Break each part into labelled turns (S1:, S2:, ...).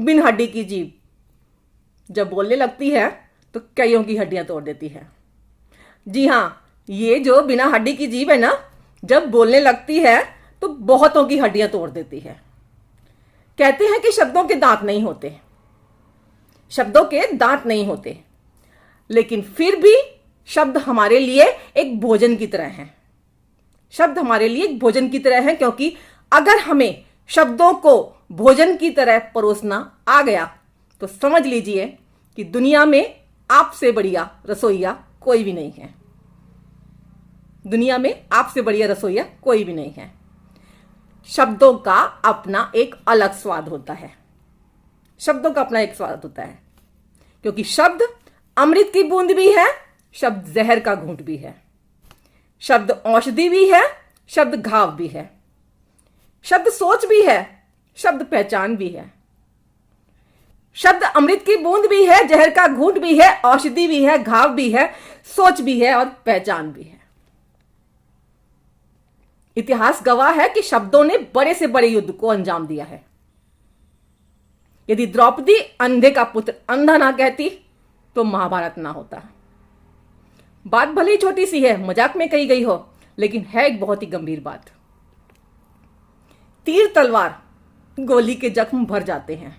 S1: बिन हड्डी की जीभ जब बोलने लगती है तो कईयों की हड्डियां तोड़ देती है। जी हाँ, ये जो बिना हड्डी की जीभ है ना, जब बोलने लगती है तो बहुतों की हड्डियां तोड़ देती है। कहते हैं कि शब्दों के दांत नहीं होते, शब्दों के दांत नहीं होते, लेकिन फिर भी शब्द हमारे लिए एक भोजन की तरह हैं। शब्द हमारे लिए एक भोजन की तरह हैं, क्योंकि अगर हमें शब्दों को भोजन की तरह परोसना आ गया तो समझ लीजिए कि दुनिया में आपसे बढ़िया रसोइया कोई भी नहीं है। दुनिया में आपसे बढ़िया रसोइया कोई भी नहीं है। शब्दों का अपना एक अलग स्वाद होता है। शब्दों का अपना एक स्वाद होता है, क्योंकि शब्द अमृत की बूंद भी है, शब्द जहर का घूंट भी है, शब्द औषधि भी है, शब्द घाव भी है, शब्द सोच भी है, शब्द पहचान भी है। शब्द अमृत की बूंद भी है, जहर का घूंट भी है, औषधि भी है, घाव भी है, सोच भी है और पहचान भी है। इतिहास गवाह है कि शब्दों ने बड़े से बड़े युद्ध को अंजाम दिया है। यदि द्रौपदी अंधे का पुत्र अंधा ना कहती तो महाभारत ना होता। बात भले ही छोटी सी है, मजाक में कही गई हो, लेकिन है एक बहुत ही गंभीर बात। तीर तलवार गोली के जख्म भर जाते हैं,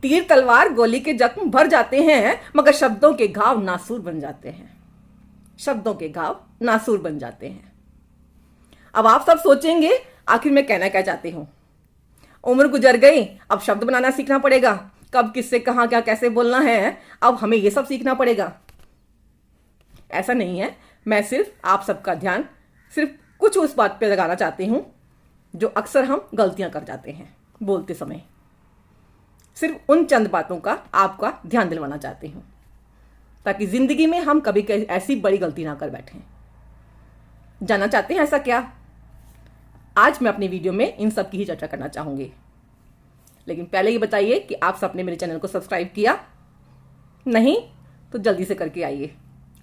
S1: तीर तलवार गोली के जख्म भर जाते हैं, मगर शब्दों के घाव नासूर बन जाते हैं। शब्दों के घाव नासूर बन जाते हैं। अब आप सब सोचेंगे आखिर मैं कहना क्या चाहती हूं। उम्र गुजर गई, अब शब्द बनाना सीखना पड़ेगा, कब किससे कहां क्या कैसे बोलना है, अब हमें यह सब सीखना पड़ेगा। ऐसा नहीं है, मैं सिर्फ आप सबका ध्यान सिर्फ कुछ उस बात पे लगाना चाहती हूं जो अक्सर हम गलतियां कर जाते हैं बोलते समय। सिर्फ उन चंद बातों का आपका ध्यान दिलवाना चाहती हूं, ताकि जिंदगी में हम कभी ऐसी बड़ी गलती ना कर बैठें। जानना चाहते हैं ऐसा क्या? आज मैं अपनी वीडियो में इन सब की ही चर्चा करना चाहूंगी, लेकिन पहले ये बताइए कि आप सबने मेरे चैनल को सब्सक्राइब किया? नहीं तो जल्दी से करके आइए।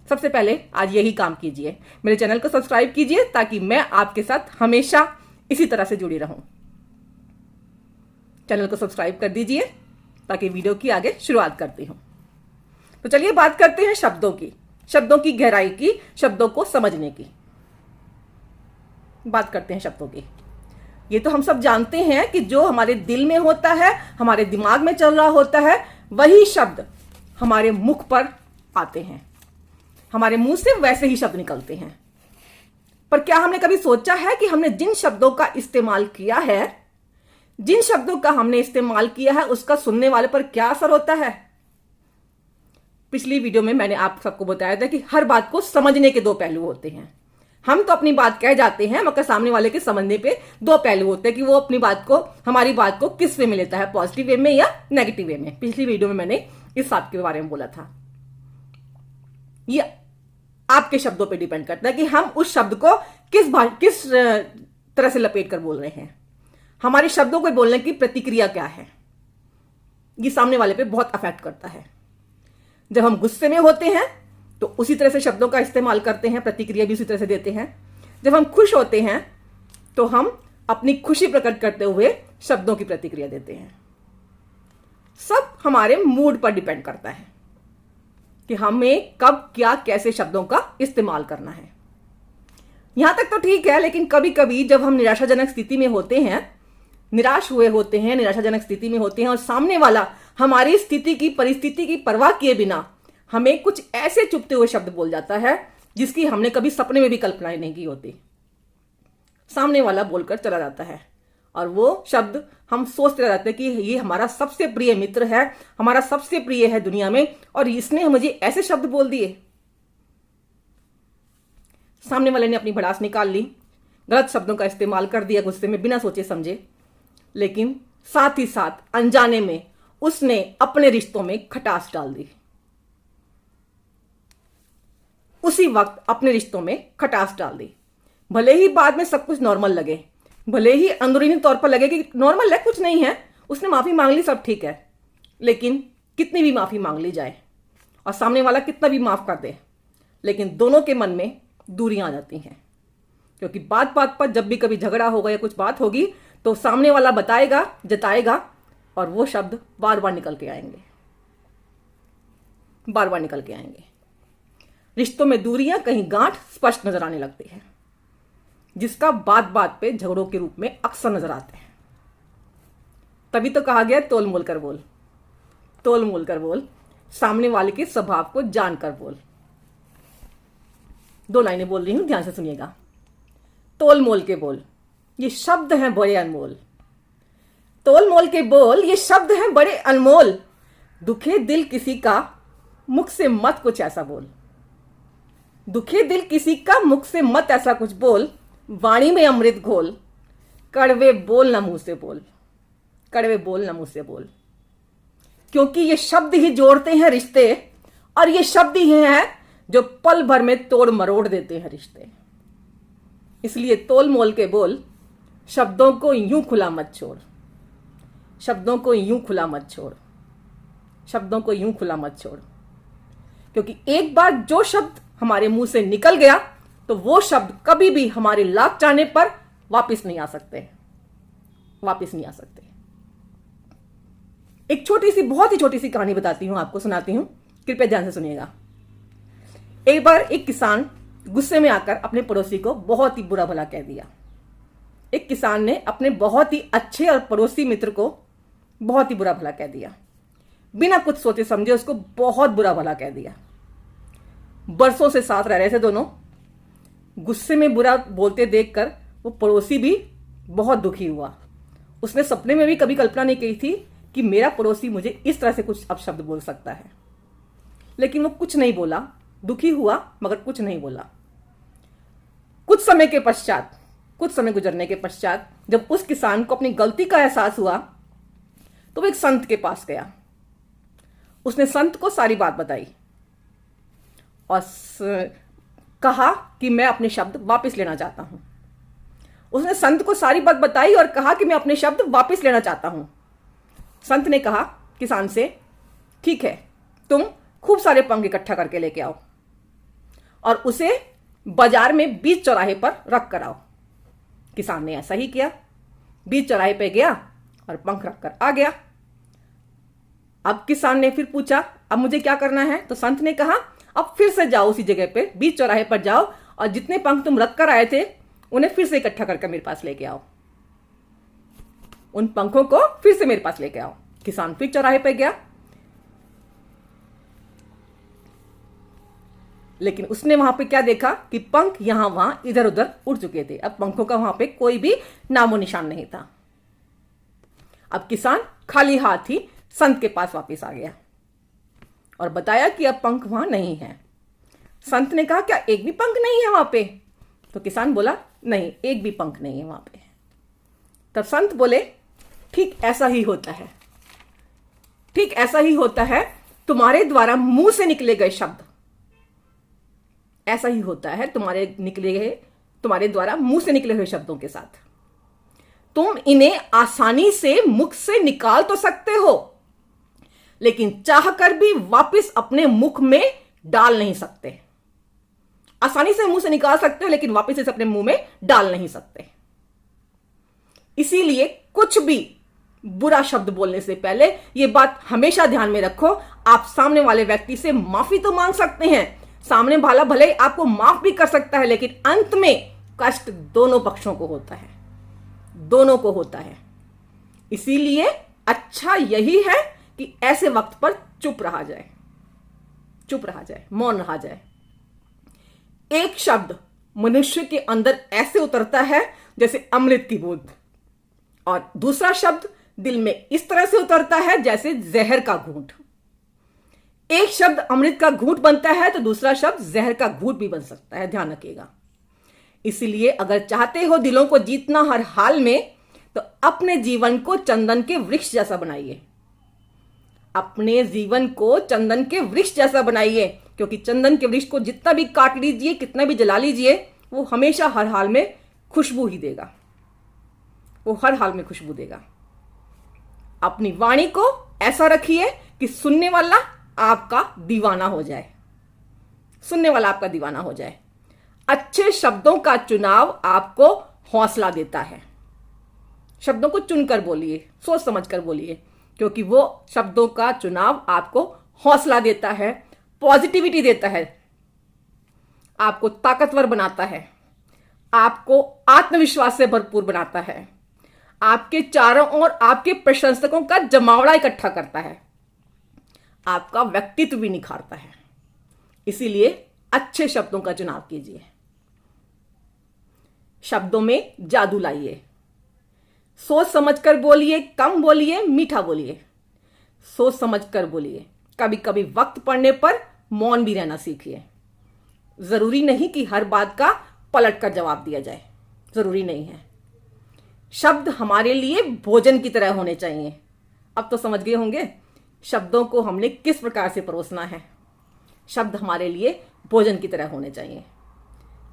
S1: सबसे पहले आज यही काम कीजिए, मेरे चैनल को सब्सक्राइब कीजिए, ताकि मैं आपके साथ हमेशा इसी तरह से जुड़ी रहूं। चैनल को सब्सक्राइब कर दीजिए ताकि वीडियो की आगे शुरुआत करती हूं। तो चलिए बात करते हैं शब्दों की, शब्दों की गहराई की, शब्दों को समझने की। बात करते हैं शब्दों की। ये तो हम सब जानते हैं कि जो हमारे दिल में होता है, हमारे दिमाग में चल रहा होता है, वही शब्द हमारे मुख पर आते हैं, हमारे मुंह से वैसे ही शब्द निकलते हैं। पर क्या हमने कभी सोचा है कि हमने जिन शब्दों का इस्तेमाल किया है, जिन शब्दों का हमने इस्तेमाल किया है, उसका सुनने वाले पर क्या असर होता है? पिछली वीडियो में मैंने आप सबको बताया था कि हर बात को समझने के दो पहलू होते हैं। हम तो अपनी बात कह जाते हैं, मगर सामने वाले के समझने पे दो पहलू होते हैं कि वो अपनी बात को, हमारी बात को किस वे में लेता है, पॉजिटिव वे में या नेगेटिव वे में। पिछली वीडियो में मैंने इस बात के बारे में बोला था। ये आपके शब्दों पे डिपेंड करता है कि हम उस शब्द को किस तरह से लपेट कर बोल रहे हैं। हमारे शब्दों को बोलने की प्रतिक्रिया क्या है, ये सामने वाले पे बहुत अफेक्ट करता है। जब हम गुस्से में होते हैं तो उसी तरह से शब्दों का इस्तेमाल करते हैं, प्रतिक्रिया भी उसी तरह से देते हैं। जब हम खुश होते हैं तो हम अपनी खुशी प्रकट करते हुए शब्दों की प्रतिक्रिया देते हैं। सब हमारे मूड पर डिपेंड करता है कि हमें कब क्या कैसे शब्दों का इस्तेमाल करना है। यहां तक तो ठीक है, लेकिन कभी कभी जब हम निराशाजनक स्थिति में होते हैं, निराश हुए होते हैं, निराशाजनक स्थिति में होते हैं, और सामने वाला हमारी स्थिति की, परिस्थिति की परवाह किए बिना हमें कुछ ऐसे चुभते हुए शब्द बोल जाता है जिसकी हमने कभी सपने में भी कल्पना नहीं की होती। सामने वाला बोलकर चला जाता है और वो शब्द हम सोचते रह जाते हैं कि ये हमारा सबसे प्रिय मित्र है, हमारा सबसे प्रिय है दुनिया में, और इसने मुझे ऐसे शब्द बोल दिए। सामने वाले ने अपनी भड़ास निकाल ली, गलत शब्दों का इस्तेमाल कर दिया गुस्से में, बिना सोचे समझे, लेकिन साथ ही साथ अनजाने में उसने अपने रिश्तों में खटास डाल दी। उसी वक्त अपने रिश्तों में खटास डाल दी। भले ही बाद में सब कुछ नॉर्मल लगे, भले ही अंदरूनी तौर पर लगे कि नॉर्मल है, कुछ नहीं है, उसने माफी मांग ली, सब ठीक है, लेकिन कितनी भी माफी मांग ली जाए और सामने वाला कितना भी माफ कर दे, लेकिन दोनों के मन में दूरियां आ जाती हैं। क्योंकि बात बात पर जब भी कभी झगड़ा होगा या कुछ बात होगी तो सामने वाला बताएगा, जताएगा और वो शब्द बार बार निकल के आएंगे, बार बार निकल के आएंगे। रिश्तों में दूरियां, कहीं गांठ स्पष्ट नजर आने लगती है, जिसका बात बात पे झगड़ों के रूप में अक्सर नजर आते हैं। तभी तो कहा गया तोल मोल कर बोल, तोल मोल कर बोल, सामने वाले के स्वभाव को जानकर बोल। 2 लाइनें बोल रही हूं, ध्यान से सुनिएगा। तोल मोल के बोल, ये शब्द हैं बड़े अनमोल। तोल मोल के बोल, ये शब्द हैं बड़े अनमोल। दुखे दिल किसी का, मुख से मत कुछ ऐसा बोल। दुखे दिल किसी का, मुख से मत ऐसा कुछ बोल। वाणी में अमृत घोल, कड़वे बोल न मुंह से बोल, कड़वे बोल न मुंह से बोल। क्योंकि ये शब्द ही जोड़ते हैं रिश्ते, और ये शब्द ही हैं जो पल भर में तोड़ मरोड़ देते हैं रिश्ते। इसलिए तोल मोल के बोल, शब्दों को यूं खुला मत छोड़, शब्दों को यूं खुला मत छोड़, शब्दों को यूं खुला मत छोड़। क्योंकि एक बार जो शब्द हमारे मुंह से निकल गया तो वो शब्द कभी भी हमारे लाख चाहने पर वापस नहीं आ सकते, वापस नहीं आ सकते। एक छोटी सी, बहुत ही छोटी सी कहानी बताती हूं, आपको सुनाती हूं, कृपया ध्यान से सुनिएगा। एक बार एक किसान गुस्से में आकर अपने पड़ोसी को बहुत ही बुरा भला कह दिया। एक किसान ने अपने बहुत ही अच्छे और पड़ोसी मित्र को बहुत ही बुरा भला कह दिया। बिना कुछ सोचे समझे उसको बहुत बुरा भला कह दिया। बरसों से साथ रह रहे थे दोनों। गुस्से में बुरा बोलते देखकर वो पड़ोसी भी बहुत दुखी हुआ। उसने सपने में भी कभी कल्पना नहीं की थी कि मेरा पड़ोसी मुझे इस तरह से कुछ अपशब्द बोल सकता है। लेकिन वो कुछ नहीं बोला, दुखी हुआ मगर कुछ नहीं बोला। कुछ समय के पश्चात, कुछ समय गुजरने के पश्चात जब उस किसान को अपनी गलती का एहसास हुआ तो वो एक संत के पास गया। उसने संत को सारी बात बताई और कहा कि मैं अपने शब्द वापस लेना चाहता हूं। उसने संत को सारी बात बताई और कहा कि मैं अपने शब्द वापस लेना चाहता हूं। संत ने कहा किसान से, ठीक है, तुम खूब सारे पंख इकट्ठा करके लेके आओ और उसे बाजार में बीच चौराहे पर रख कर आओ। किसान ने ऐसा ही किया, बीच चौराहे पे गया और पंख रखकर आ गया। अब किसान ने फिर पूछा, अब मुझे क्या करना है? तो संत ने कहा, अब फिर से जाओ उसी जगह पे, बीच चौराहे पर जाओ और जितने पंख तुम रख कर आए थे उन्हें फिर से इकट्ठा करके मेरे पास लेके आओ। उन पंखों को फिर से मेरे पास लेके आओ। किसान फिर चौराहे पे गया, लेकिन उसने वहां पे क्या देखा कि पंख यहां वहां इधर उधर उड़ चुके थे। अब पंखों का वहां पे कोई भी नामो निशान नहीं था। अब किसान खाली हाथ ही संत के पास वापस आ गया और बताया कि अब पंख वहां नहीं है। संत ने कहा, क्या एक भी पंख नहीं है वहां पे? तो किसान बोला, नहीं, एक भी पंख नहीं है वहां पे। तब संत बोले, ठीक ऐसा ही होता है, ठीक ऐसा ही होता है तुम्हारे द्वारा मुंह से निकले गए शब्द। ऐसा ही होता है तुम्हारे द्वारा मुंह से निकले हुए शब्दों के साथ। तुम इन्हें आसानी से मुख से निकाल तो सकते हो, लेकिन चाहकर भी वापस अपने मुख में डाल नहीं सकते। आसानी से मुंह से निकाल सकते हो, लेकिन वापस इसे अपने मुंह में डाल नहीं सकते। इसीलिए कुछ भी बुरा शब्द बोलने से पहले यह बात हमेशा ध्यान में रखो, आप सामने वाले व्यक्ति से माफी तो मांग सकते हैं, सामने वाला भले ही आपको माफ भी कर सकता है, लेकिन अंत में कष्ट दोनों पक्षों को होता है, दोनों को होता है। इसीलिए अच्छा यही है कि ऐसे वक्त पर चुप रहा जाए, चुप रहा जाए, मौन रहा जाए। एक शब्द मनुष्य के अंदर ऐसे उतरता है जैसे अमृत की बूंद, और दूसरा शब्द दिल में इस तरह से उतरता है जैसे जहर का घूंट। एक शब्द अमृत का घूंट बनता है तो दूसरा शब्द जहर का घूंट भी बन सकता है, ध्यान रखिएगा। इसलिए अगर चाहते हो दिलों को जीतना हर हाल में, तो अपने जीवन को चंदन के वृक्ष जैसा बनाइए, अपने जीवन को चंदन के वृक्ष जैसा बनाइए। क्योंकि चंदन के वृक्ष को जितना भी काट लीजिए, कितना भी जला लीजिए, वो हमेशा हर हाल में खुशबू ही देगा, वो हर हाल में खुशबू देगा। अपनी वाणी को ऐसा रखिए कि सुनने वाला आपका दीवाना हो जाए, सुनने वाला आपका दीवाना हो जाए। अच्छे शब्दों का चुनाव आपको हौसला देता है। शब्दों को चुनकर बोलिए, सोच समझकर बोलिए, क्योंकि वो शब्दों का चुनाव आपको हौसला देता है, पॉजिटिविटी देता है, आपको ताकतवर बनाता है, आपको आत्मविश्वास से भरपूर बनाता है, आपके चारों ओर आपके प्रशंसकों का जमावड़ा इकट्ठा करता है, आपका व्यक्तित्व भी निखारता है। इसीलिए अच्छे शब्दों का चुनाव कीजिए, शब्दों में जादू लाइए, सोच समझकर बोलिए, कम बोलिए, मीठा बोलिए, सोच समझकर बोलिए। कभी कभी वक्त पड़ने पर मौन भी रहना सीखिए। जरूरी नहीं कि हर बात का पलट कर जवाब दिया जाए, जरूरी नहीं है। शब्द हमारे लिए भोजन की तरह होने चाहिए। अब तो समझ गए होंगे शब्दों को हमने किस प्रकार से परोसना है। शब्द हमारे लिए भोजन की तरह होने चाहिए।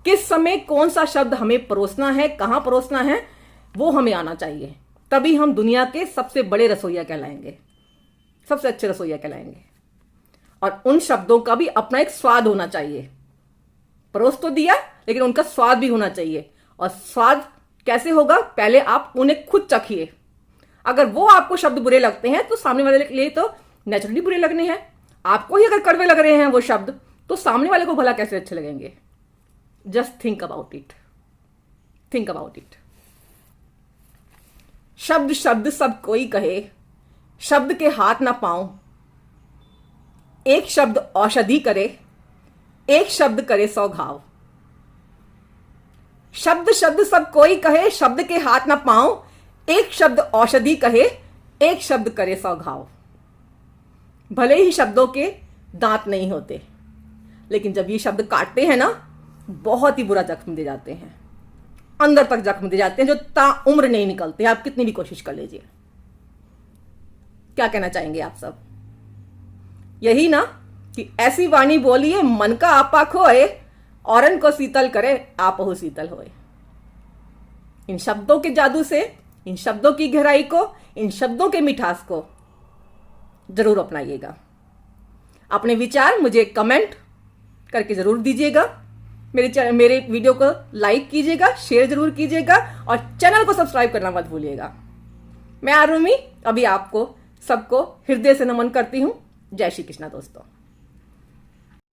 S1: किस समय कौन सा शब्द हमें परोसना है, कहां परोसना है, वो हमें आना चाहिए। तभी हम दुनिया के सबसे बड़े रसोइया कहलाएंगे, सबसे अच्छे रसोइया कहलाएंगे। और उन शब्दों का भी अपना एक स्वाद होना चाहिए। परोस तो दिया, लेकिन उनका स्वाद भी होना चाहिए। और स्वाद कैसे होगा, पहले आप उन्हें खुद चखिए। अगर वो आपको शब्द बुरे लगते हैं तो सामने वाले के लिए तो नेचुरली बुरे लगने हैं। आपको ही अगर कड़वे लग रहे हैं वो शब्द, तो सामने वाले को भला कैसे अच्छे लगेंगे। Just think about it, think about it. शब्द शब्द सब कोई कहे, शब्द के हाथ ना पाऊं। एक शब्द औषधि करे, एक शब्द करे 100 घाव। शब्द शब्द सब कोई कहे, शब्द के हाथ ना पाऊं। एक शब्द औषधि कहे, एक शब्द करे 100 घाव। भले ही शब्दों के दांत नहीं होते, लेकिन जब ये शब्द काटते हैं ना, बहुत ही बुरा जख्म दे जाते हैं, अंदर तक जख्म दे जाते हैं, जो ताउम्र नहीं निकलते। आप कितनी भी कोशिश कर लीजिए। क्या कहना चाहेंगे आप सब? यही ना कि ऐसी वाणी बोलिए मन का आपा खोए, औरन को शीतल करे आपहु शीतल होए। इन शब्दों के जादू से, इन शब्दों की गहराई को, इन शब्दों के मिठास को जरूर अपनाइएगा। अपने विचार मुझे कमेंट करके जरूर दीजिएगा। मेरे वीडियो को लाइक कीजिएगा, शेयर जरूर कीजिएगा और चैनल को सब्सक्राइब करना मत भूलिएगा। मैं आरुमि अभी आपको सबको हृदय से नमन करती हूं। जय श्री कृष्णा दोस्तों।